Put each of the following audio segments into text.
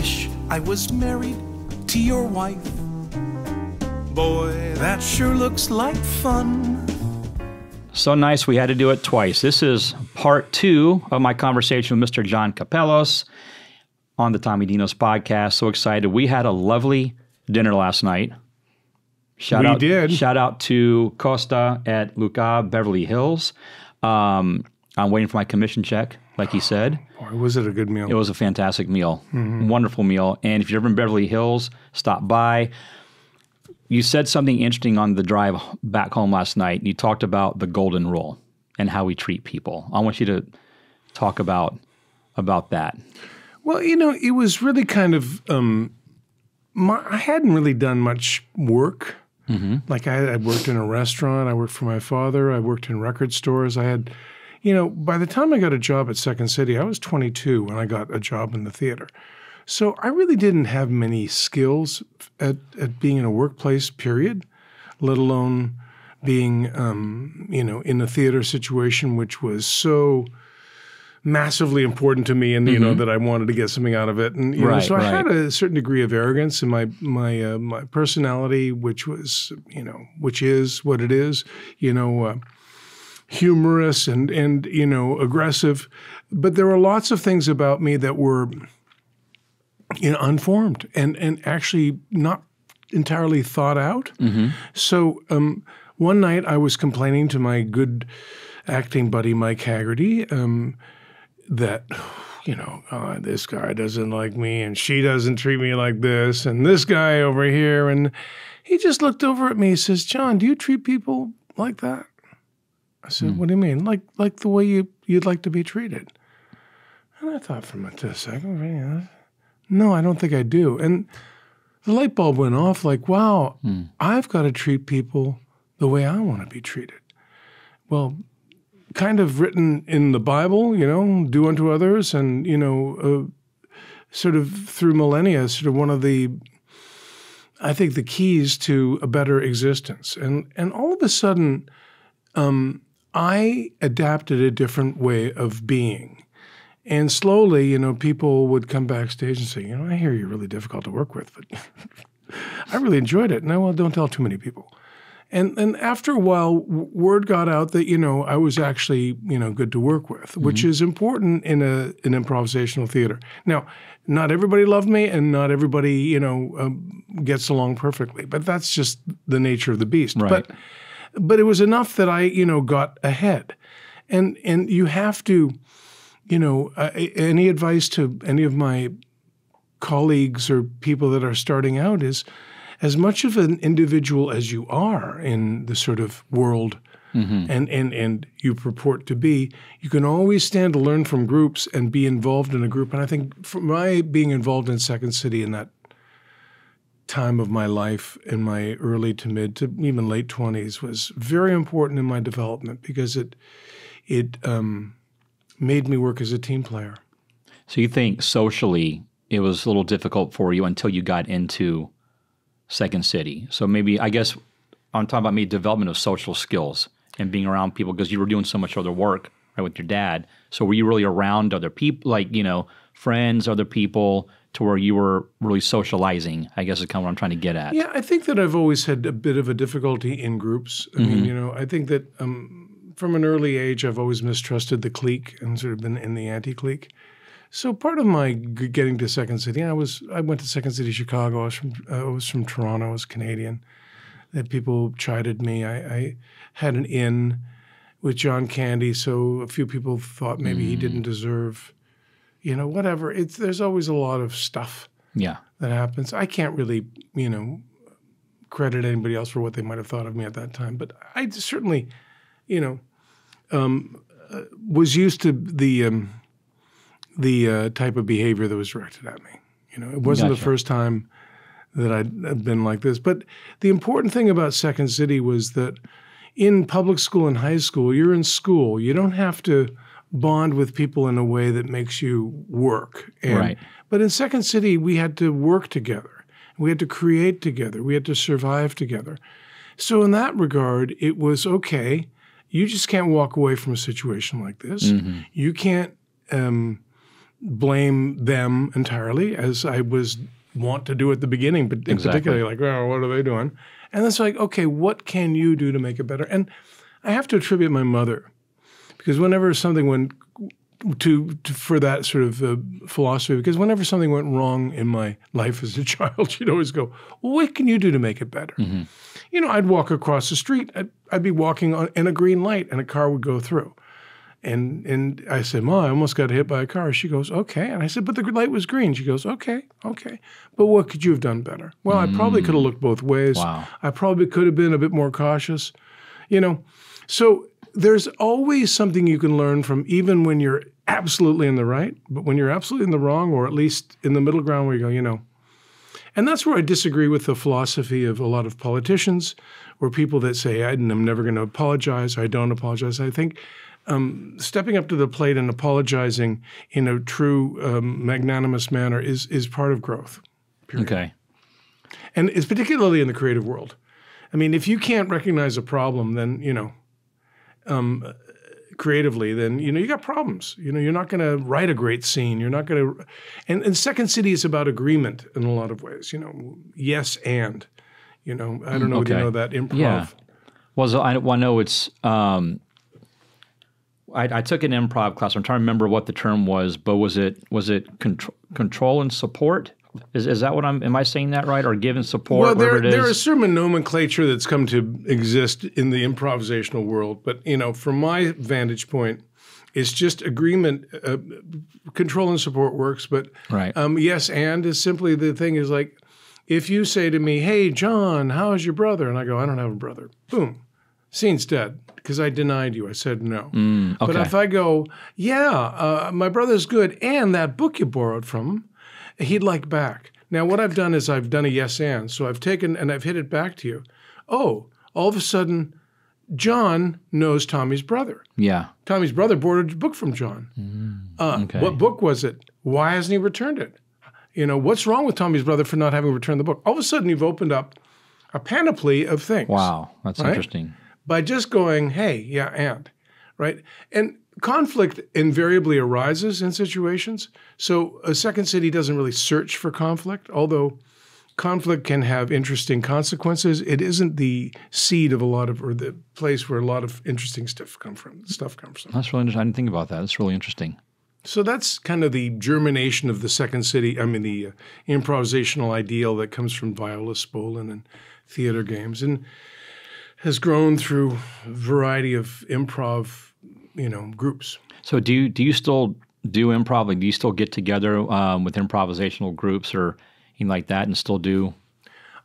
wish I was married to your wife. Boy, that sure looks like fun. So nice we had to do it twice. This is part 2 of my conversation with Mr. John Kapelos on the Tommy Dinos podcast. So excited. We had a lovely dinner last night. Shout out to Costa at Luca Beverly Hills. I'm waiting for my commission check, like he said. Boy, was it a good meal. It was a fantastic meal. Mm-hmm. Wonderful meal. And if you're ever in Beverly Hills, stop by. You said something interesting on the drive back home last night. You talked about the golden rule and how we treat people. I want you to talk about that. Well, it was really kind of, I hadn't really done much work. Mm-hmm. Like I worked in a restaurant. I worked for my father. I worked in record stores. I had, by the time I got a job at Second City, I was 22 when I got a job in the theater. So I really didn't have many skills at being in a workplace, period, let alone being, in a theater situation, which was so massively important to me, and that I wanted to get something out of it, and so I had a certain degree of arrogance in my personality, which was which is what it is, humorous and aggressive, but there were lots of things about me that were unformed and actually not entirely thought out. Mm-hmm. So one night I was complaining to my good acting buddy Mike Haggerty that, this guy doesn't like me and she doesn't treat me like this and this guy over here. And he just looked over at me and says, "John, do you treat people like that?" I said, "What do you mean? Like the way you'd like to be treated?" And I thought for a second, no, I don't think I do. And the light bulb went off like, wow, I've got to treat people the way I want to be treated. Well, kind of written in the Bible, do unto others, and, sort of through millennia, sort of one of the, I think, the keys to a better existence. And all of a sudden, I adapted a different way of being. And slowly, people would come backstage and say, "I hear you're really difficult to work with, but I really enjoyed it." And well, don't tell too many people. And after a while, word got out that, I was actually, good to work with, which is important in an improvisational theater. Now, not everybody loved me and not everybody, gets along perfectly, but that's just the nature of the beast. Right. But it was enough that I, got ahead. And you have to, any advice to any of my colleagues or people that are starting out is, as much of an individual as you are in the sort of world and you purport to be, you can always stand to learn from groups and be involved in a group. And I think for my being involved in Second City in that time of my life, in my early to mid to even late 20s, was very important in my development because it made me work as a team player. So you think socially it was a little difficult for you until you got into Second City. So maybe, I guess, I'm talking about maybe development of social skills and being around people because you were doing so much other work, right, with your dad. So were you really around other people, like, friends, other people, to where you were really socializing, I guess is kind of what I'm trying to get at. Yeah, I think that I've always had a bit of a difficulty in groups. I mean, I think that from an early age, I've always mistrusted the clique and sort of been in the anti-clique. So part of my getting to Second City, I went to Second City, Chicago. I was from Toronto. I was Canadian. That people chided me. I had an in with John Candy, so a few people thought maybe he didn't deserve, whatever. There's always a lot of stuff that happens. I can't really, credit anybody else for what they might have thought of me at that time. But I certainly, was used to the type of behavior that was directed at me. It wasn't the first time that I'd been like this. But the important thing about Second City was that in public school and high school, you're in school. You don't have to bond with people in a way that makes you work. Right. But in Second City, we had to work together. We had to create together. We had to survive together. So in that regard, it was, okay, you just can't walk away from a situation like this. You can't blame them entirely, as I was wont to do at the beginning, but in particular, like, oh, what are they doing? And it's like, okay, what can you do to make it better? And I have to attribute my mother, because whenever something went for that sort of philosophy, because whenever something went wrong in my life as a child, she'd always go, well, what can you do to make it better? Mm-hmm. You know, I'd walk across the street. I'd be walking in a green light, and a car would go through. And I said, Ma, I almost got hit by a car. She goes, okay. And I said, but the light was green. She goes, okay. But what could you have done better? Well, I probably could have looked both ways. Wow. I probably could have been a bit more cautious, you know. So there's always something you can learn from, even when you're absolutely in the right, but when you're absolutely in the wrong, or at least in the middle ground where you go, you know. And that's where I disagree with the philosophy of a lot of politicians, or people that say, I'm never going to apologize, I don't apologize. I think stepping up to the plate and apologizing in a true magnanimous manner is part of growth. Period. Okay. And it's particularly in the creative world. I mean, if you can't recognize a problem, then, you know, creatively, then, you know, you got problems. You know, you're not going to write a great scene. You're not going to – and Second City is about agreement in a lot of ways, you know, yes and. You know, I don't know if you know that improv. Yeah. Well, so I know it's I took an improv class. I'm trying to remember what the term was, but was it control and support? Is that what am I saying that right? Or give and support, well, whatever it is? There is certain nomenclature that's come to exist in the improvisational world. But, you know, from my vantage point, it's just agreement. Control and support works. But right. Yes and is simply the thing is like, if you say to me, hey, John, how's your brother? And I go, I don't have a brother. Boom. Scene's dead because I denied you. I said no. Okay. But if I go, yeah, my brother's good, and that book you borrowed from him, he'd like back. Now, what I've done is I've done a yes and. So I've taken and I've hit it back to you. Oh, all of a sudden, John knows Tommy's brother. Yeah. Tommy's brother borrowed a book from John. Okay. What book was it? Why hasn't he returned it? You know, what's wrong with Tommy's brother for not having returned the book? All of a sudden, you've opened up a panoply of things. Wow, that's interesting. By just going, hey, yeah, and, right? And conflict invariably arises in situations. So a Second City doesn't really search for conflict, although conflict can have interesting consequences. It isn't the seed of a lot of, or the place where a lot of interesting stuff comes from. That's really interesting. I didn't think about that. That's really interesting. So that's kind of the germination of the Second City, the improvisational ideal that comes from Viola Spolin and theater games, and has grown through a variety of improv, groups. So do you still do improv? Like, do you still get together with improvisational groups or anything like that and still do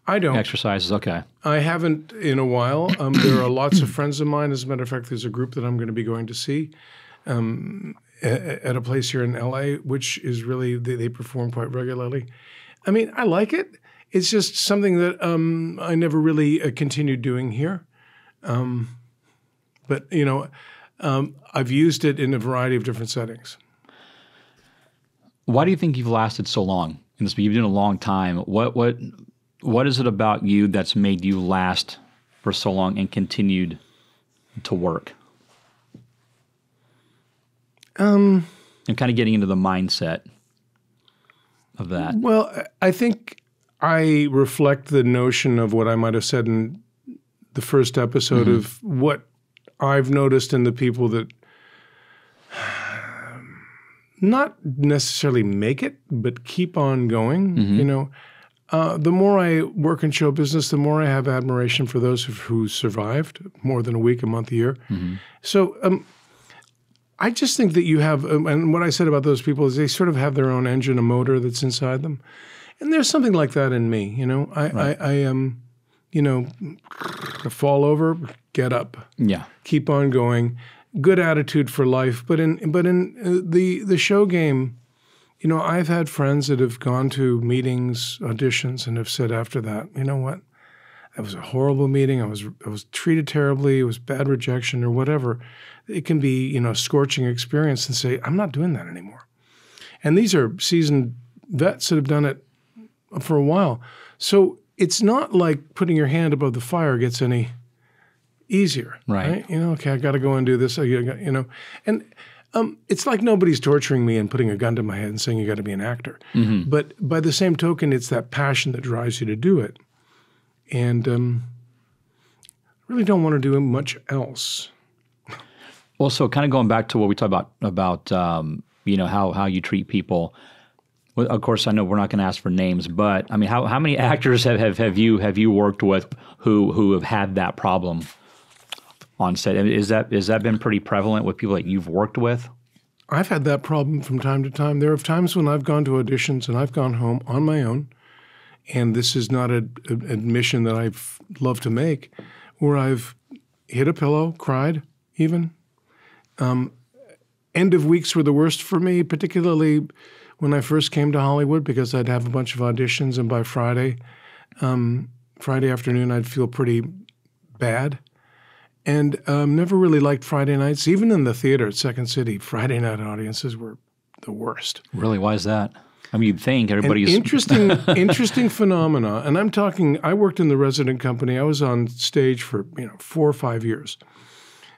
I don't. exercises? Okay. I haven't in a while. There are lots of friends of mine. As a matter of fact, there's a group that I'm going to be going to see at a place here in LA, which is really, they perform quite regularly. I mean, I like it. It's just something that I never really continued doing here. But, I've used it in a variety of different settings. Why do you think you've lasted so long in this? You've been doing a long time. What is it about you that's made you last for so long and continued to work? And kind of getting into the mindset of that. Well, I think I reflect the notion of what I might have said in the first episode of what I've noticed in the people that not necessarily make it, but keep on going. The more I work in show business, the more I have admiration for those who survived more than a week, a month, a year. So I just think that you have, and what I said about those people is they sort of have their own engine, a motor that's inside them. And there's something like that in me, I am, fall over, get up. Yeah. Keep on going. Good attitude for life. But in the show game, I've had friends that have gone to meetings, auditions, and have said after that, you know what? That was a horrible meeting. I was treated terribly. It was bad rejection or whatever. It can be, a scorching experience and say, I'm not doing that anymore. And these are seasoned vets that have done it for a while. So it's not like putting your hand above the fire gets any easier. Right? Okay, I got to go and do this. And It's like nobody's torturing me and putting a gun to my head and saying you got to be an actor. But by the same token, it's that passion that drives you to do it. And really don't want to do much else. Well, so kind of going back to what we talked about how you treat people. Well, of course, I know we're not going to ask for names, but I mean, how many actors have you worked with who have had that problem on set? I mean, is that been pretty prevalent with people that you've worked with? I've had that problem from time to time. There are times when I've gone to auditions and I've gone home on my own, and this is not an admission that I've loved to make, where I've hit a pillow, cried even. End of weeks were the worst for me, particularly when I first came to Hollywood, because I'd have a bunch of auditions, and by Friday afternoon, I'd feel pretty bad. And never really liked Friday nights. Even in the theater at Second City, Friday night audiences were the worst. Really? Why is that? I mean, you'd think everybody's... Interesting phenomena. And I'm talking, I worked in the resident company. I was on stage for 4 or 5 years.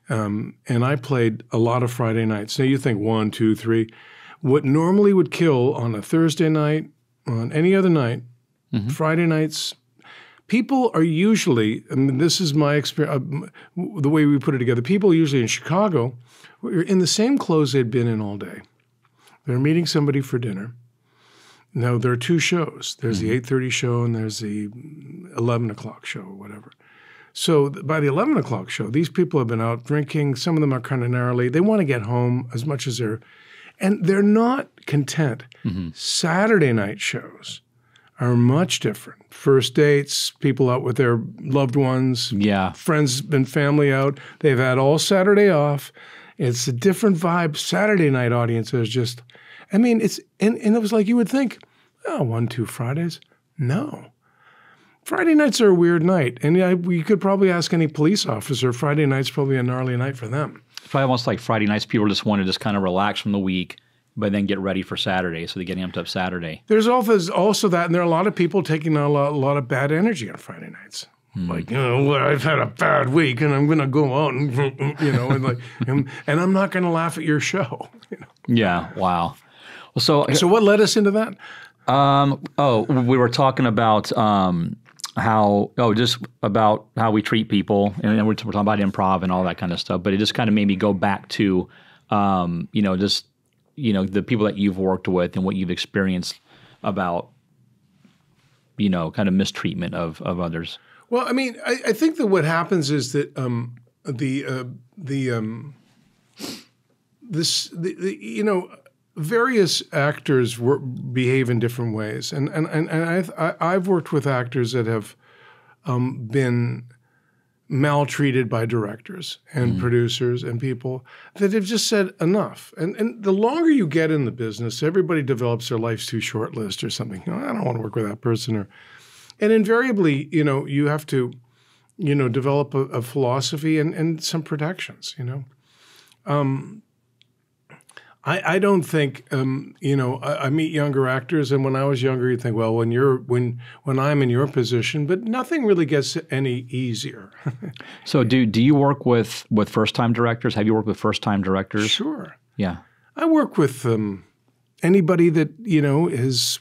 And I played a lot of Friday nights. Now you think 1, 2, 3. What normally would kill on a Thursday night, on any other night, Friday nights, people are usually, I mean, this is my experience, the way we put it together, people usually in Chicago are in the same clothes they'd been in all day. They're meeting somebody for dinner. Now, there are 2 shows. There's the 8:30 show and there's the 11 o'clock show or whatever. So by the 11 o'clock show, these people have been out drinking. Some of them are kind of narrowly. They want to get home as much as they're not content. Saturday night shows are much different. First dates, people out with their loved ones, friends and family out. They've had all Saturday off. It's a different vibe. Saturday night audiences just, I mean, and it was like you would think, 1, 2 Fridays. No. Friday nights are a weird night. And we could probably ask any police officer, Friday night's probably a gnarly night for them. It's probably almost like Friday nights, people just want to just kind of relax from the week, but then get ready for Saturday, so they get amped up Saturday. There's also that, and there are a lot of people taking a lot of bad energy on Friday nights. Like, I've had a bad week, and I'm going to go out and, and I'm not going to laugh at your show. Yeah, wow. Well, so what led us into that? We were talking about just about how we treat people, and we're talking about improv and all that kind of stuff. But it just kind of made me go back to, the people that you've worked with and what you've experienced about, kind of mistreatment of others. Well, I mean, I think that what happens is that various actors behave in different ways, and I've worked with actors that have been maltreated by directors and producers and people that have just said enough. And the longer you get in the business, everybody develops their life's too short list or something. I don't want to work with that person. And invariably, you have to, develop a philosophy and some protections, I don't think, I meet younger actors, and when I was younger, you think, well, when I'm in your position, but nothing really gets any easier. So do you work with first-time directors? Have you worked with first-time directors? Sure. Yeah. I work with anybody that, is,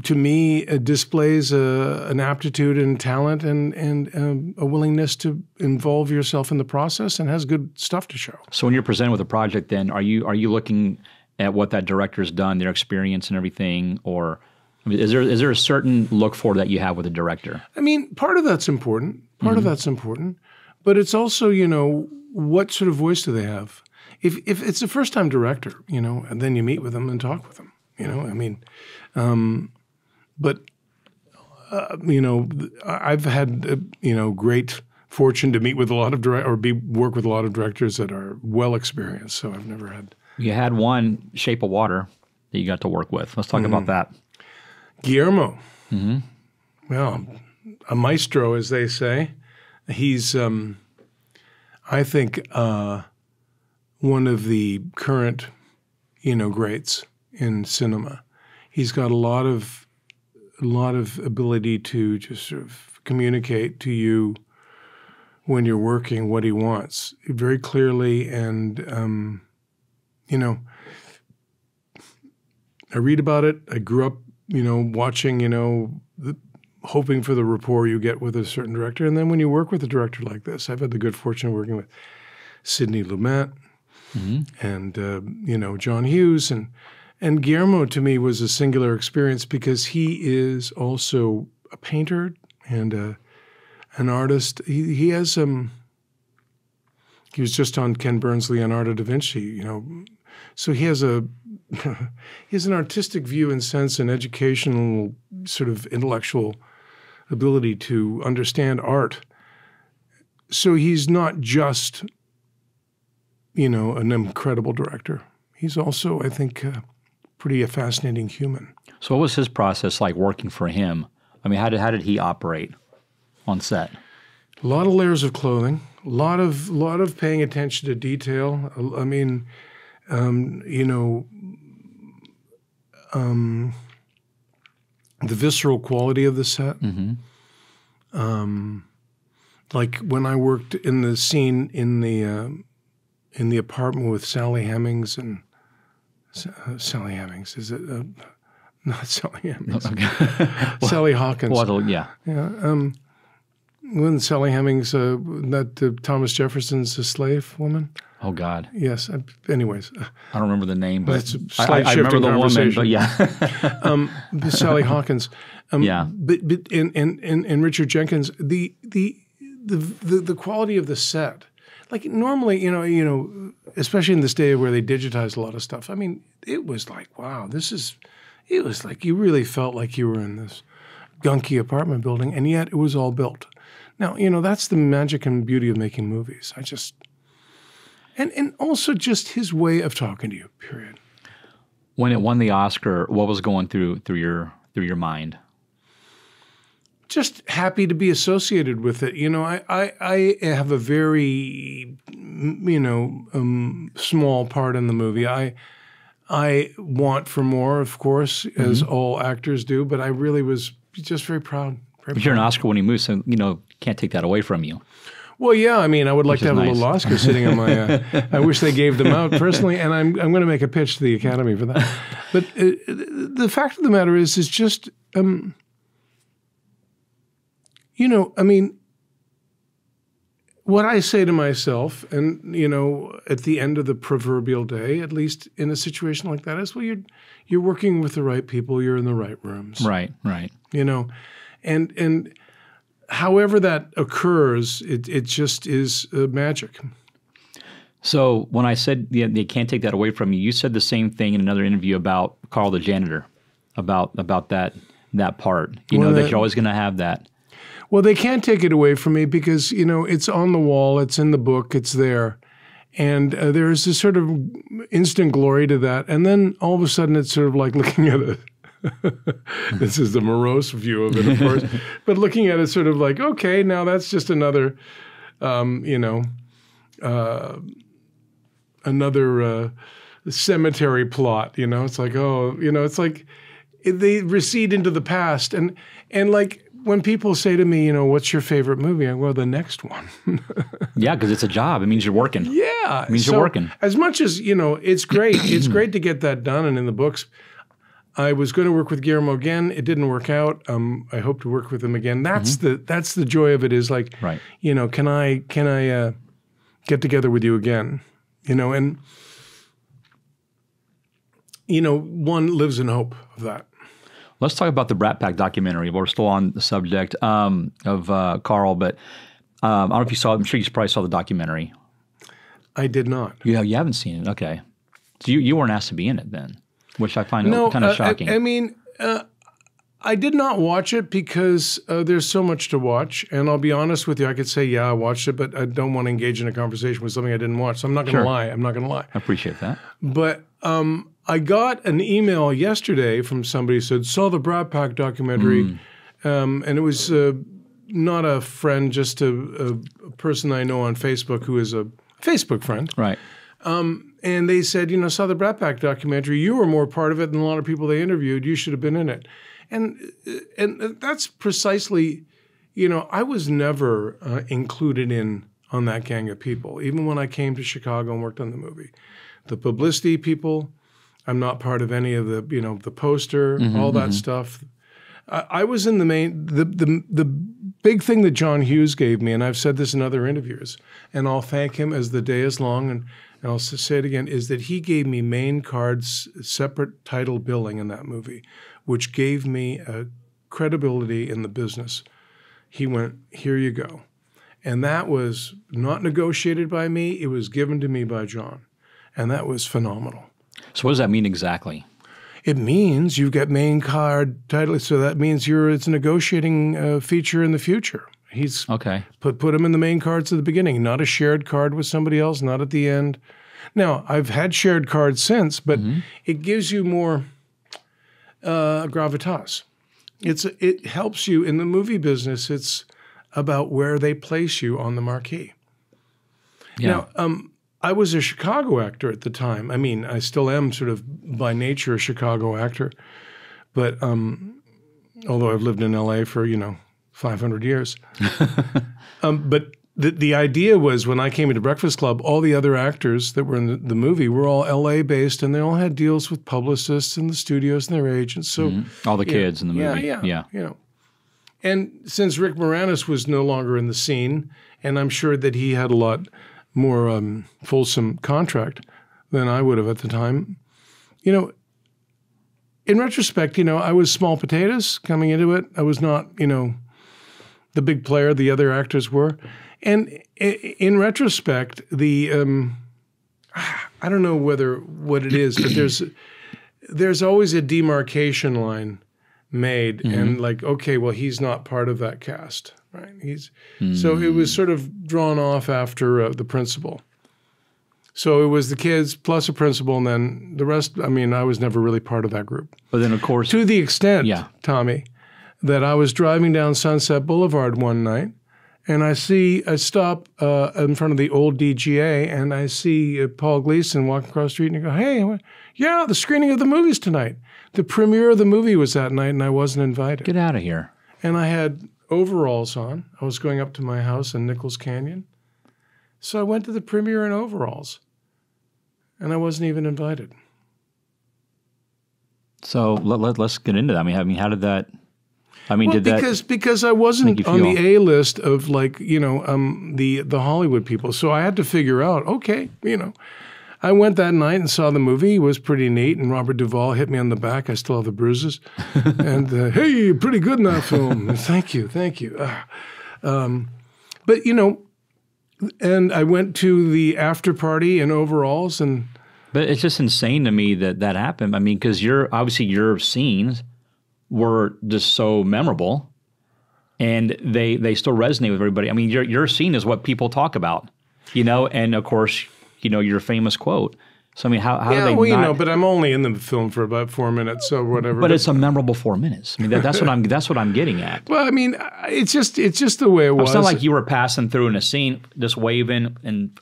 to me, displays an aptitude and talent and a willingness to involve yourself in the process and has good stuff to show. So when you're presented with a project, then are you looking at what that director's done, their experience and everything, or is there a certain look for that you have with a director? I mean, part of that's important. Part of that's important, but it's also what sort of voice do they have? If it's a first-time director, and then you meet with them and talk with them. I've had great fortune to meet with a lot of work with a lot of directors that are well experienced. So I've never had. You had one, Shape of Water, that you got to work with. Let's talk about that. Guillermo. Well, a maestro, as they say. He's, I think, one of the current, greats in cinema. He's got a lot of ability to just sort of communicate to you when you're working what he wants very clearly, and you know, I read about it. I grew up, you know, watching, you know, hoping for the rapport you get with a certain director. And then when you work with a director like this, I've had the good fortune of working with Sidney Lumet and, you know, John Hughes. And Guillermo, to me, was a singular experience because he is also a painter and an artist. He has he was just on Ken Burns' Leonardo da Vinci, you know. So he has an artistic view and sense and educational sort of intellectual ability to understand art. So he's not just, you know, an incredible director. He's also, I think, pretty a fascinating human. So what was his process like working for him? I mean, how did he operate on set? A lot of layers of clothing, a lot of paying attention to detail. I mean, you know, the visceral quality of the set. Like when I worked in the scene in the apartment with Sally Hemings and Sally Hemings, is it not Sally Hemings? Okay. Sally Hawkins. Well, yeah. Yeah. When Sally Hemings, Thomas Jefferson's a slave woman. Oh God. Yes. Anyways, I don't remember the name, but it's a slight I remember the woman. But yeah. Sally Hawkins. Yeah. But and Richard Jenkins, the quality of the set. Like normally, you know, especially in this day where they digitize a lot of stuff. I mean, it was like, wow, it was like you really felt like you were in this gunky apartment building, and yet it was all built. Now, you know, that's the magic and beauty of making movies. And also just his way of talking to you, period. When it won the Oscar, what was going through your mind? Just happy to be associated with it. You know, I have a very, you know, small part in the movie. I want for more, of course, as all actors do, but I really was just very proud. But you're an Oscar-winning movie, so, you know, can't take that away from you. Well, yeah, I mean, I would like to have a little Oscar sitting on my. I wish they gave them out personally, and I'm going to make a pitch to the Academy for that. But the fact of the matter is just, you know, I mean, what I say to myself, and you know, at the end of the proverbial day, at least in a situation like that, is well, you're working with the right people, you're in the right rooms, right. You know, and however that occurs, it just is magic. So when I said they can't take that away from you, you said the same thing in another interview about Carl the janitor, about that part. You know that you're always going to have that. Well, they can't take it away from me because, you know, it's on the wall, it's in the book, it's there. And there's this sort of instant glory to that. And then all of a sudden it's sort of like looking at it. This is the morose view of it, of course. But looking at it sort of like, okay, now that's just another, you know, another cemetery plot, you know. It's like, oh, you know, it's like they recede into the past. And like, when people say to me, you know, what's your favorite movie? I go, well, the next one. Yeah, because it's a job. It means you're working. Yeah. It means you're working. As much as, you know, it's great. It's great to get that done and in the books. I was going to work with Guillermo again. It didn't work out. I hope to work with him again. That's the joy of it is like, right. You know, can I get together with you again? You know, and, you know, one lives in hope of that. Let's talk about the Brat Pack documentary. We're still on the subject of Carl, but I don't know if you saw it. I'm sure you probably saw the documentary. I did not. You haven't seen it? Okay. So you weren't asked to be in it then, which I find kind of shocking. I mean, I did not watch it because there's so much to watch. And I'll be honest with you, I could say, yeah, I watched it, but I don't want to engage in a conversation with something I didn't watch. So I'm not going to lie. I'm not going to lie. I appreciate that. But I got an email yesterday from somebody who said, saw the Brat Pack documentary. And it was not a friend, just a person I know on Facebook who is a Facebook friend. Right. And they said, you know, saw the Brat Pack documentary. You were more part of it than a lot of people they interviewed. You should have been in it. And that's precisely, you know, I was never included on that gang of people, even when I came to Chicago and worked on the movie. the publicity people. I'm not part of any of the, the poster, all that stuff. I was in the main, the big thing that John Hughes gave me, and I've said this in other interviews, and I'll thank him as the day is long, and I'll say it again, is that he gave me main cards, separate title billing in that movie, which gave me a credibility in the business. He went, here you go. And that was not negotiated by me. It was given to me by John. And that was phenomenal. So what does that mean exactly? It means you've got main card title. So that means it's a negotiating feature in the future. He's okay. Put him in the main cards at the beginning, not a shared card with somebody else, not at the end. Now, I've had shared cards since, but it gives you more gravitas. It helps you in the movie business. It's about where they place you on the marquee. Yeah. Now, I was a Chicago actor at the time. I mean, I still am sort of by nature a Chicago actor, but although I've lived in L.A. for 500 years, but the idea was when I came into Breakfast Club, all the other actors that were in the movie were all L.A. based, and they all had deals with publicists and the studios and their agents. So all the kids in the movie. Yeah. And since Rick Moranis was no longer in the scene, and I'm sure that he had a lot more fulsome contract than I would have at the time, in retrospect, I was small potatoes coming into it. I was not, the big player the other actors were. And in retrospect, I don't know what it is, but there's always a demarcation line made, and like, okay, well, he's not part of that cast, right? So it was sort of drawn off after the principal. So it was the kids plus a principal, and then the rest. I mean, I was never really part of that group. But then, of course, to the extent, Tommy, that I was driving down Sunset Boulevard one night, and I stop in front of the old DGA, and I see Paul Gleason walking across the street, and I go, hey, yeah, the screening of the movie's tonight. The premiere of the movie was that night, and I wasn't invited. Get out of here. And I had overalls on. I was going up to my house in Nichols Canyon. So I went to the premiere in overalls, and I wasn't even invited. So let's get into that. I mean, how did that... did because I wasn't on the A list of the Hollywood people, so I had to figure out. Okay, I went that night and saw the movie. It was pretty neat, and Robert Duvall hit me on the back. I still have the bruises, and hey, you're pretty good in that film. Thank you. But and I went to the after party in overalls, and but it's just insane to me that happened. I mean, because your scenes were just so memorable, and they still resonate with everybody. I mean, your scene is what people talk about, and of course, your famous quote. So I mean, how do they? Well, but I'm only in the film for about 4 minutes, so whatever. But it's a memorable 4 minutes. I mean, that's what I'm getting at. Well, I mean, it's just the way it was. It's not like you were passing through in a scene, just waving and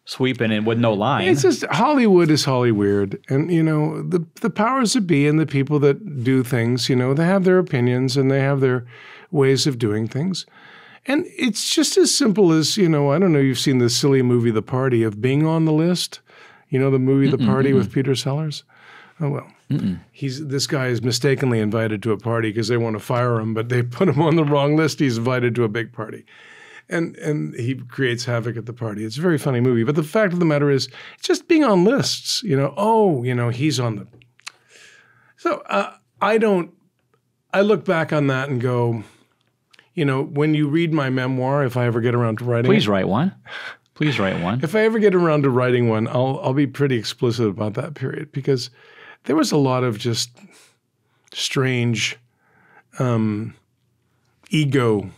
sweeping and with no line. It's just Hollywood is Hollyweird, and the powers that be and the people that do things, they have their opinions and they have their ways of doing things, and it's just as simple as I don't know. You've seen the silly movie The Party of being on the list, the movie The Party with Peter Sellers. Oh well, this guy is mistakenly invited to a party because they want to fire him, but they put him on the wrong list. He's invited to a big party. And he creates havoc at the party. It's a very funny movie. But the fact of the matter is, it's just being on lists. He's on the... So I look back on that and go, when you read my memoir, if I ever get around to writing Please write one. Please write one. If I ever get around to writing one, I'll be pretty explicit about that period, because there was a lot of just strange ego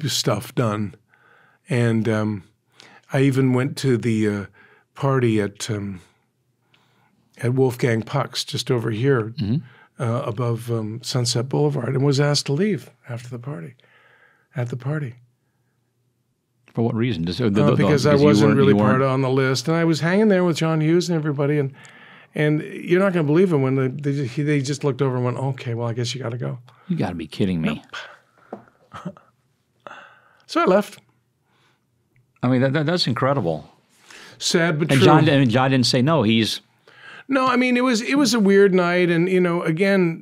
stuff done. And I even went to the party at Wolfgang Puck's just over here above Sunset Boulevard, and was asked to leave after the party, at the party. For what reason? Because I wasn't really part on the list. And I was hanging there with John Hughes and everybody, and you're not going to believe it when they just looked over and went, okay, well, I guess you got to go. You got to be kidding me. So I left. I mean, that's incredible. Sad but And true. John didn't say no. He's No, I mean, it was a weird night, and again,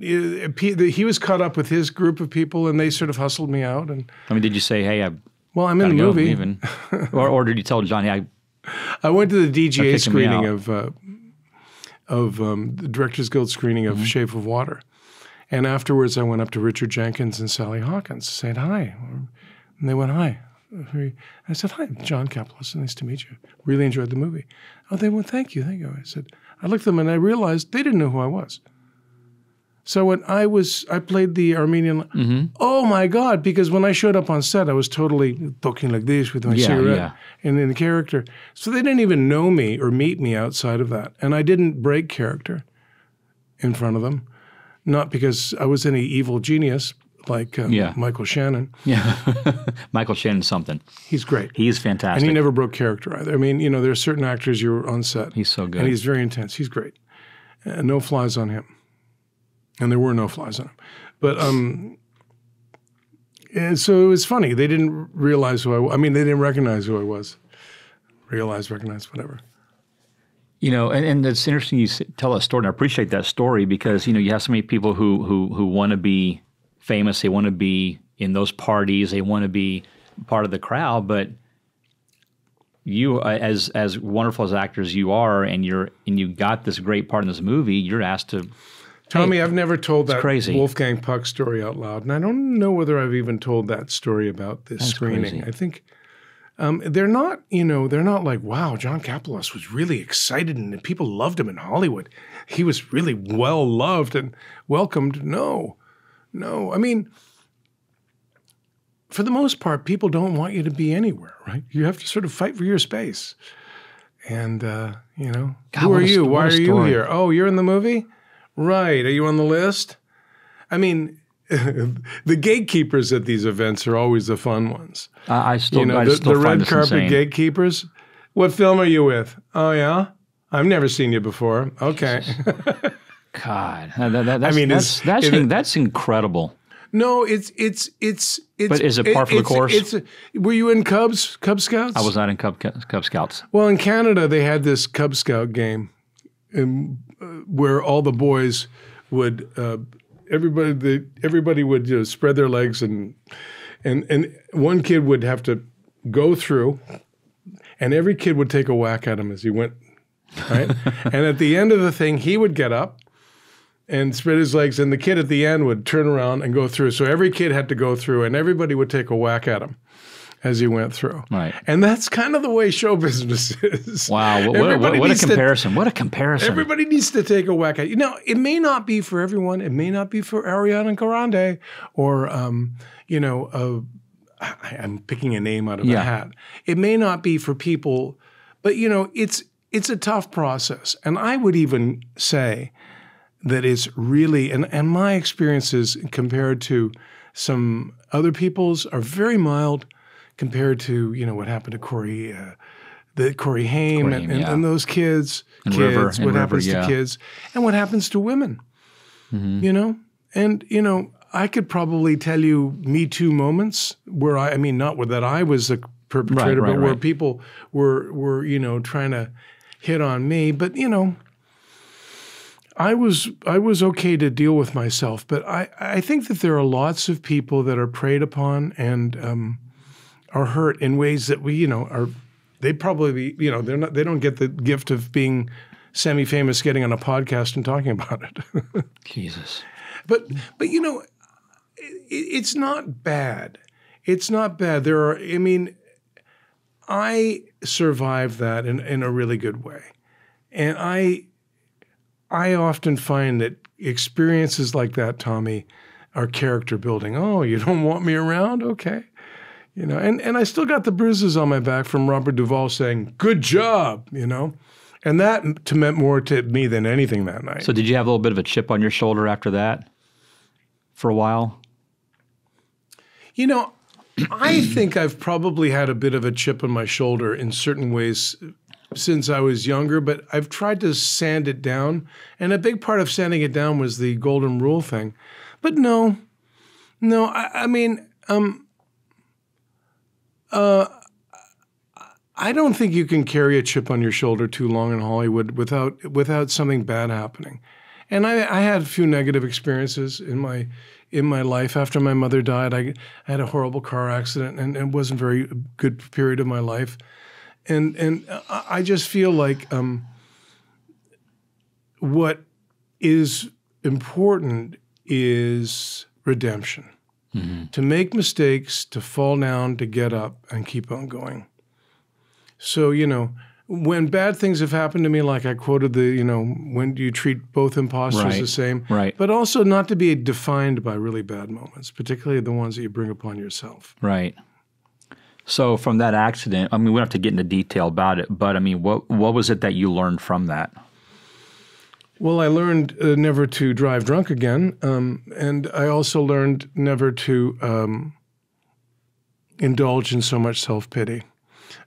he was caught up with his group of people, and they sort of hustled me out. And I mean, did you say, "Hey, well, I'm in the gotta go, I'm movie, leaving," or did you tell John, "Hey, I went to the DGA kicking me screening out. of the Directors Guild screening of Shape of Water, and afterwards I went up to Richard Jenkins and Sally Hawkins, saying hi, and they went hi. I said, "Hi, John Kapelos, nice to meet you. Really enjoyed the movie." Oh, they went, "Thank you, thank you." I said, I looked at them and I realized they didn't know who I was. So when I played the Armenian, oh my God, because when I showed up on set, I was totally talking like this with my cigarette and in the character. So they didn't even know me or meet me outside of that. And I didn't break character in front of them, not because I was any evil genius like Michael Shannon. Yeah, Michael Shannon's something. He's great. He's fantastic. And he never broke character either. I mean, there are certain actors you're on set. He's so good. And he's very intense. He's great. No flies on him. And there were no flies on him. But and so it was funny. They didn't realize who I mean, they didn't recognize who I was. Recognize, whatever. And it's interesting you tell that story, and I appreciate that story because, you have so many people who want to be famous, they want to be in those parties, they want to be part of the crowd, but you, as wonderful as actors you are, and you got this great part in this movie, you're asked to. Tommy, I've never told that crazy. Wolfgang Puck story out loud, and I don't know whether I've even told that story about this screening. Crazy. I think they're not, they're not like, wow, John Kapelos was really excited and people loved him in Hollywood. He was really well loved and welcomed. No. I mean, for the most part, people don't want you to be anywhere, right? You have to sort of fight for your space. And, God, who are you? Why are you story. here? Oh, you're in the movie? Right. Are you on the list? I mean, the gatekeepers at these events are always the fun ones. I still the find red this carpet insane. gatekeepers. What film are you with? Oh, yeah? I've never seen you before. Okay. God, that's incredible. No, it's. But is it par for the course? Were you in Cub Scouts? I was not in Cub Scouts. Well, in Canada, they had this Cub Scout game, where all the boys would everybody would spread their legs and one kid would have to go through, and every kid would take a whack at him as he went, right? And at the end of the thing, he would get up and spread his legs, and the kid at the end would turn around and go through. So every kid had to go through, and everybody would take a whack at him as he went through. Right. And that's kind of the way show business is. Wow, what a comparison. What a comparison. Everybody needs to take a whack at you. Now, it may not be for everyone. It may not be for Ariana Grande or, I'm picking a name out of a hat. It may not be for people, but, it's a tough process. And I would even say that it's really, and my experiences compared to some other people's are very mild compared to, what happened to Corey Haim and those kids, River, what happens to kids, and what happens to women, And, I could probably tell you Me Too moments where not that I was a perpetrator, but where people were, trying to hit on me. But, I was okay to deal with myself. But I think that there are lots of people that are preyed upon and are hurt in ways that they probably, they don't get the gift of being semi-famous, getting on a podcast and talking about it. Jesus. But it's not bad. It's not bad. I survived that in a really good way. And I often find that experiences like that, Tommy, are character building. Oh, you don't want me around? Okay. And I still got the bruises on my back from Robert Duvall saying, "Good job," And that meant more to me than anything that night. So did you have a little bit of a chip on your shoulder after that for a while? I think I've probably had a bit of a chip on my shoulder in certain ways since I was younger, but I've tried to sand it down. And a big part of sanding it down was the golden rule thing. But no, I don't think you can carry a chip on your shoulder too long in Hollywood without something bad happening. And I had a few negative experiences in my life. After my mother died, I had a horrible car accident, and it wasn't a very good period of my life. And I just feel like what is important is redemption. Mm-hmm. To make mistakes, to fall down, to get up, and keep on going. So, when bad things have happened to me, like I quoted when do you treat both imposters the same? Right. But also not to be defined by really bad moments, particularly the ones that you bring upon yourself. Right. So from that accident, we don't have to get into detail about it, but what was it that you learned from that? Well, I learned never to drive drunk again, and I also learned never to indulge in so much self-pity.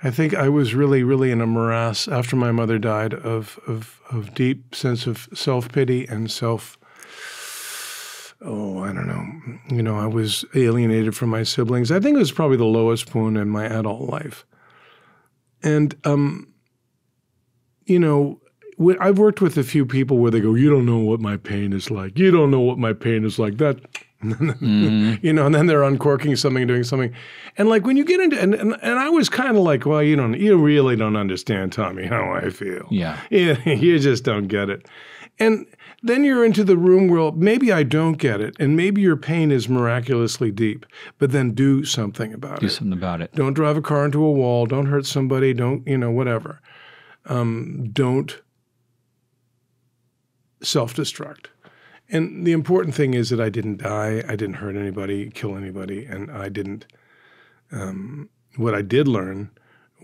I think I was really, really in a morass after my mother died of deep sense of self-pity and I don't know. I was alienated from my siblings. I think it was probably the lowest point in my adult life. And, I've worked with a few people where they go, you don't know what my pain is like. You don't know what my pain is like. That, and then they're uncorking something and doing something. And like when you get into, and I was kind of like, well, you really don't understand, Tommy, how I feel. Yeah. You just don't get it. And then you're into the room where maybe I don't get it, and maybe your pain is miraculously deep, but then do something about it. Do something about it. Don't drive a car into a wall. Don't hurt somebody. Don't, whatever. Don't self-destruct. And the important thing is that I didn't die. I didn't hurt anybody, kill anybody, and I didn't. What I did learn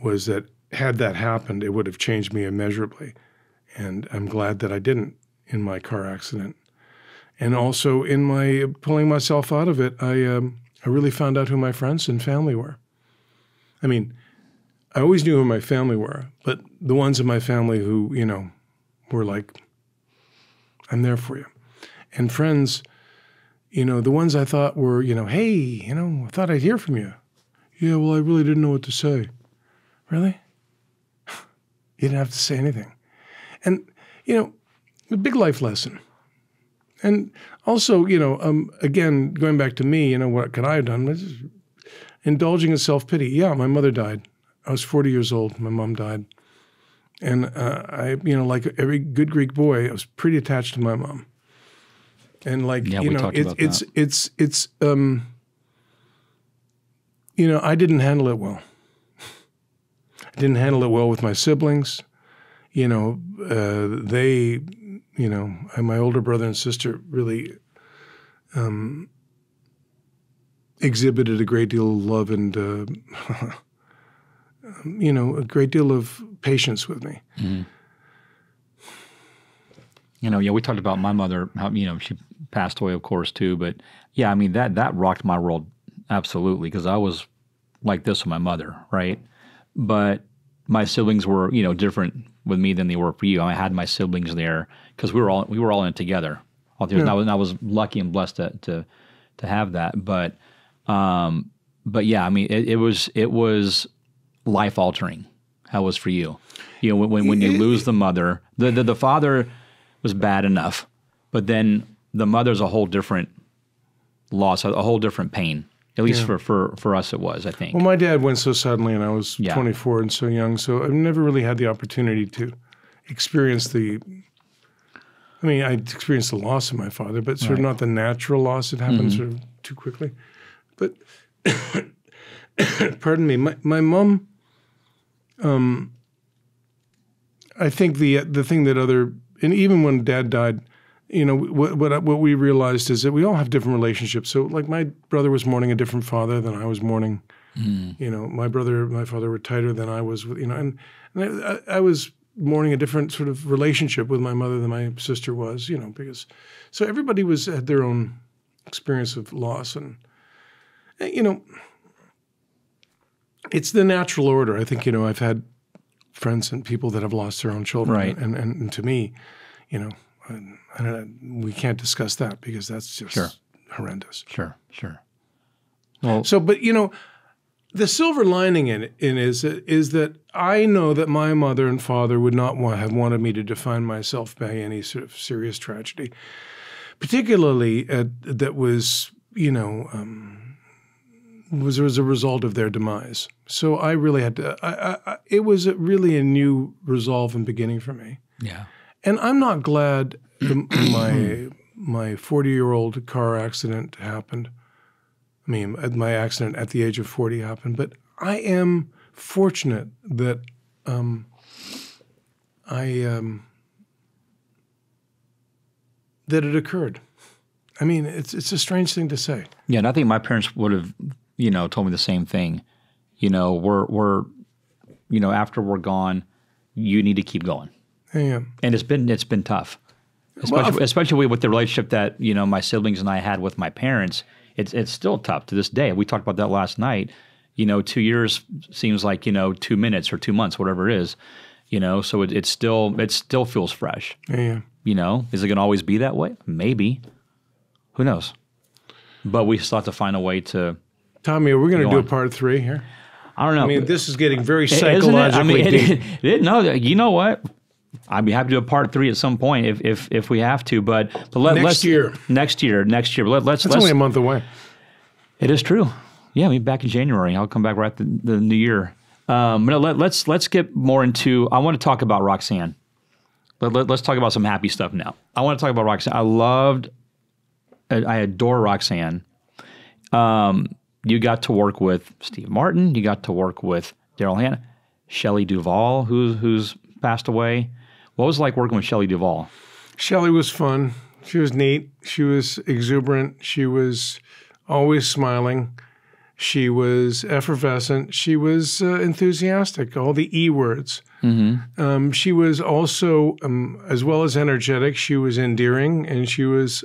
was that had that happened, it would have changed me immeasurably. And I'm glad that I didn't in my car accident. And also in my pulling myself out of it, I really found out who my friends and family were. I always knew who my family were, but the ones in my family who, were like, I'm there for you. And friends, the ones I thought were, hey, I thought I'd hear from you. Yeah, well, I really didn't know what to say. Really? You didn't have to say anything. And, a big life lesson. And also, again, going back to me, what could I have done? Indulging in self-pity. Yeah, my mother died. I was 40 years old. My mom died. And I, like every good Greek boy, I was pretty attached to my mom. And like, I didn't handle it well. I didn't handle it well with my siblings. My older brother and sister really exhibited a great deal of love and, a great deal of patience with me. Mm-hmm. We talked about my mother, how, she passed away, of course, too. But yeah, that rocked my world absolutely because I was like this with my mother, right? But my siblings were, different with me than they were for you. I had my siblings there because we were all in it together. Yeah. And I was lucky and blessed to have that. But yeah, it was life altering. How it was for you? When you lose the mother, the father was bad enough, but then the mother's a whole different loss, a whole different pain. At least for us it was, I think. Well, my dad went so suddenly, and I was 24 and so young, so I've never really had the opportunity to experience I experienced the loss of my father, but sort of not the natural loss that happens sort of too quickly. But, pardon me, my mom, I think the thing that and even when Dad died, what we realized is that we all have different relationships. So like my brother was mourning a different father than I was mourning. My father were tighter than I was, and I was mourning a different sort of relationship with my mother than my sister was, because so everybody had their own experience of loss. And, it's the natural order. I think, I've had friends and people that have lost their own children. Right. And to me, we can't discuss that because that's just horrendous. Sure. Well, so, but the silver lining in is that I know that my mother and father would not have wanted me to define myself by any sort of serious tragedy, particularly that was, was a result of their demise. So I really had to. It was really a new resolve and beginning for me. Yeah. And I'm not glad my 40-year-old car accident happened. I mean, my accident at the age of 40 happened, but I am fortunate that that it occurred. I mean, it's a strange thing to say. Yeah, and I think my parents would have, told me the same thing. We're after we're gone, you need to keep going. Yeah. And it's been tough, especially with the relationship that my siblings and I had with my parents. It's still tough to this day. We talked about that last night. 2 years seems like 2 minutes or 2 months, whatever it is. So it still feels fresh. Yeah. Is it going to always be that way? Maybe. Who knows? But we still have to find a way to. Tommy, are we going to do a part 3 here? I don't know. I mean, this is getting very psychologically deep. No, you know what? I'd be happy to do a part 3 at some point if we have to. But next year. Next year. Let's only a month away. It is true. Yeah, back in January. I'll come back right at the new year. Let's get more into. I want to talk about Roxanne. Let's talk about some happy stuff now. I want to talk about Roxanne. I adore Roxanne. You got to work with Steve Martin. You got to work with Daryl Hannah, Shelley Duvall, who's passed away. What was it like working with Shelley Duvall? Shelley was fun. She was neat. She was exuberant. She was always smiling. She was effervescent. She was enthusiastic, all the E words. Mm-hmm. She was also, as well as energetic, she was endearing, and she was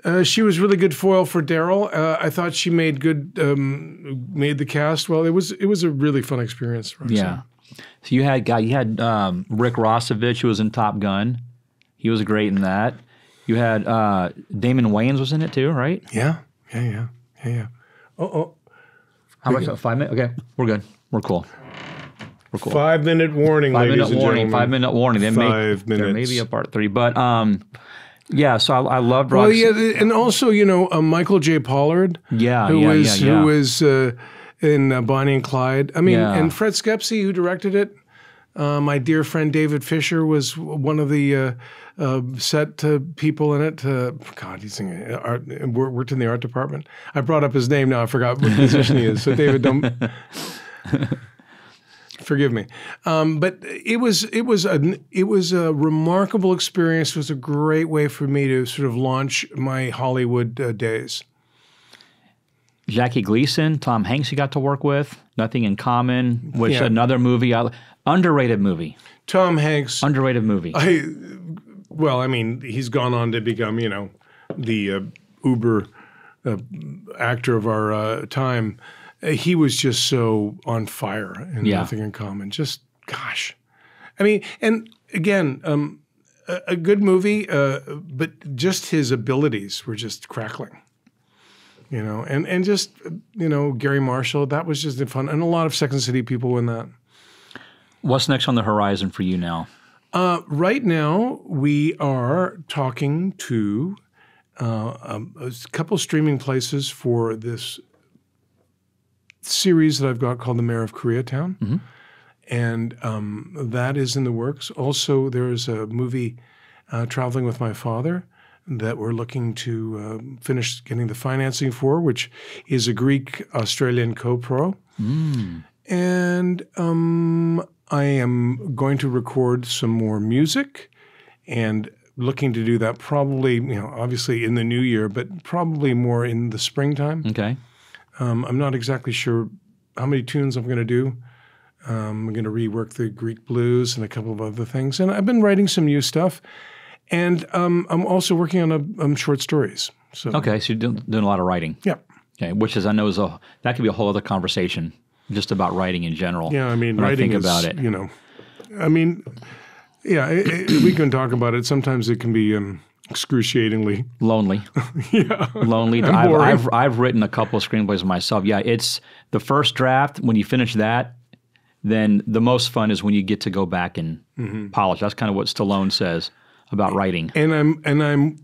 really good foil for Daryl. I thought she made the cast well. It was a really fun experience, Roxanne. Yeah. So you had Rick Rossovich, who was in Top Gun. He was great in that. You had Damon Wayans was in it too, right? Yeah. Oh. How much? 5 minutes? Okay, we're good. We're cool. 5-minute warning, ladies and gentlemen. 5-minute warning. There may be a part 3, but yeah. So I loved Roxanne. Well, yeah, and also Michael J. Pollard. Who was in Bonnie and Clyde. I mean, and Fred Skepsey, who directed it. My dear friend David Fisher was one of the set people in it. God, he's worked in the art department. I brought up his name now. I forgot what position he is. So David, don't forgive me. But it was a remarkable experience. It was a great way for me to sort of launch my Hollywood days. Jackie Gleason, Tom Hanks, you got to work with. Nothing in Common, which another movie, underrated movie. Tom Hanks, underrated movie. He's gone on to become, the uber actor of our time. He was just so on fire in Nothing in Common. Just, gosh. I mean, and again, a good movie, but just his abilities were just crackling. And just, Gary Marshall, that was just fun. And a lot of Second City people in that. What's next on the horizon for you now? Right now, we are talking to a couple streaming places for this series that I've got called The Mayor of Koreatown. Mm-hmm. And that is in the works. Also, there's a movie, Traveling with My Father, that we're looking to finish getting the financing for, which is a Greek-Australian co-pro. Mm. And I am going to record some more music and looking to do that probably, obviously in the new year, but probably more in the springtime. Okay. I'm not exactly sure how many tunes I'm going to do. I'm going to rework the Greek blues and a couple of other things. And I've been writing some new stuff. And I'm also working on short stories. So. Okay, so you're doing a lot of writing. Yeah. Okay, which is, I know, that could be a whole other conversation just about writing in general. Yeah, I mean, writing is, about it. We can talk about it. Sometimes it can be excruciatingly lonely. yeah. Lonely. And boring. I've written a couple of screenplays myself. Yeah, it's the first draft. When you finish that, then the most fun is when you get to go back and polish. That's kind of what Stallone says about writing. And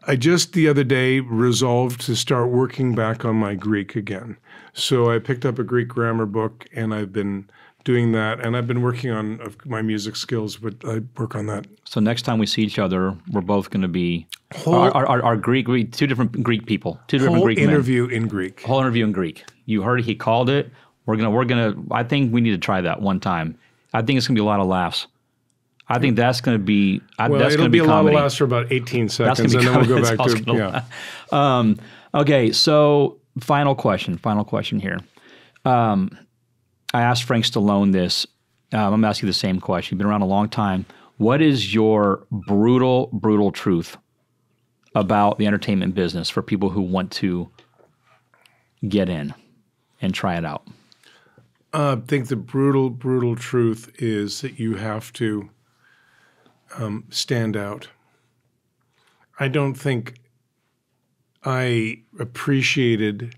I just the other day resolved to start working back on my Greek again. So I picked up a Greek grammar book, and I've been doing that. And I've been working on my music skills, but I work on that. So next time we see each other, we're both going to be our Greek, two different Greek people, two different Whole Greek men. interview in Greek. Whole interview in Greek. You heard it. He called it. We're gonna. I think we need to try that one time. I think it's gonna be a lot of laughs. I think that's gonna be. Well, that's it'll gonna be a lot comedy. of laughs for about 18 seconds, That's and gonna be then we'll go comedy. back That's to all okay. So final question here. I asked Frank Stallone this. I'm gonna ask you the same question. You've been around a long time. What is your brutal truth about the entertainment business for people who want to get in and try it out? I think the brutal truth is that you have to stand out. I don't think I appreciated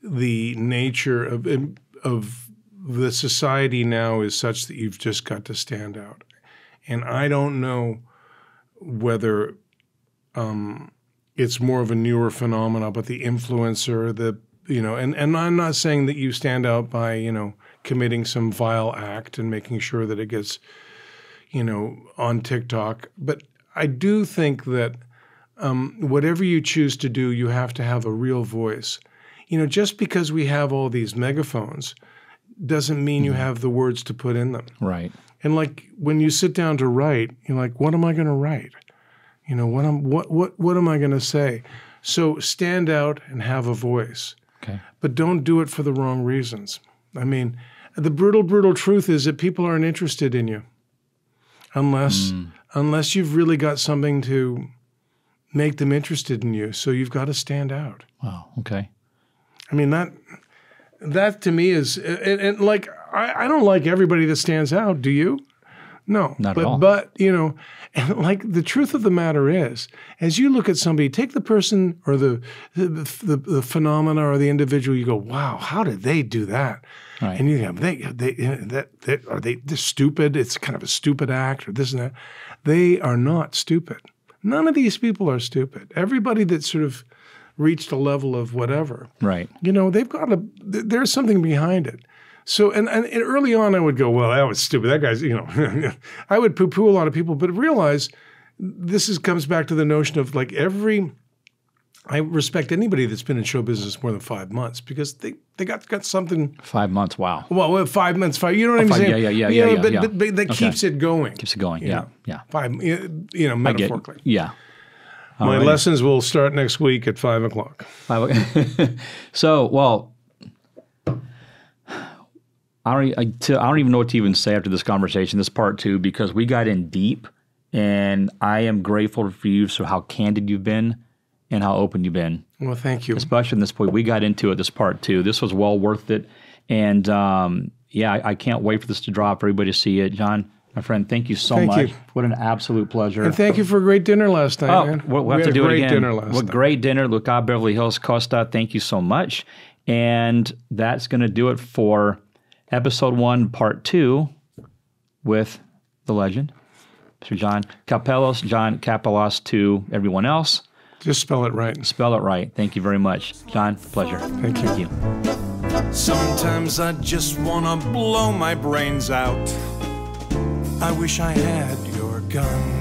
the nature of the society now is such that you've just got to stand out. And I don't know whether it's more of a newer phenomenon, but the influencer, and I'm not saying that you stand out by, committing some vile act and making sure that it gets, on TikTok. But I do think that whatever you choose to do, you have to have a real voice. Just because we have all these megaphones doesn't mean you have the words to put in them. Right. And like when you sit down to write, you're like, what am I going to write? What am I going to say? So stand out and have a voice. Okay. But don't do it for the wrong reasons. I mean, the brutal truth is that people aren't interested in you unless you've really got something to make them interested in you. So you've got to stand out. Wow. Okay. I mean, that to me is, and like, I don't like everybody that stands out. Do you? No. Not at all. But, and like the truth of the matter is, as you look at somebody, take the person or the phenomena or the individual, you go, wow, how did they do that? Right. And you have, they're stupid. It's kind of a stupid act or this and that. They are not stupid. None of these people are stupid. Everybody that sort of reached a level of whatever, Right. they've got there's something behind it. So, and early on I would go, well, that was stupid. That guy's, I would poo-poo a lot of people, but realize comes back to the notion of like I respect anybody that's been in show business more than 5 months because they got something. 5 months. Wow. Well, 5 months, you know what I'm saying? Yeah. But that keeps it going. Keeps it going. Yeah. 5, metaphorically. Yeah. My lessons will start next week at 5 o'clock. So, well, I don't even know what to even say after this conversation, this part 2, because we got in deep, and I am grateful for you for how candid you've been and how open you've been. Well, thank you. Especially in this point, we got into it, this part 2. This was well worth it, and I can't wait for this to drop, for everybody to see it. John, my friend, thank you so much. Thank you. What an absolute pleasure. And thank you for a great dinner last night, man. We'll have to do it again. Dinner last night. Great dinner. Luca Beverly Hills Costa, thank you so much. And that's going to do it for Episode 1, Part 2 with the legend, Mr. John Kapelos. John Kapelos to everyone else. Just spell it right. Spell it right. Thank you very much. John, pleasure. Thank you. Sometimes I just wanna blow my brains out. I wish I had your gun.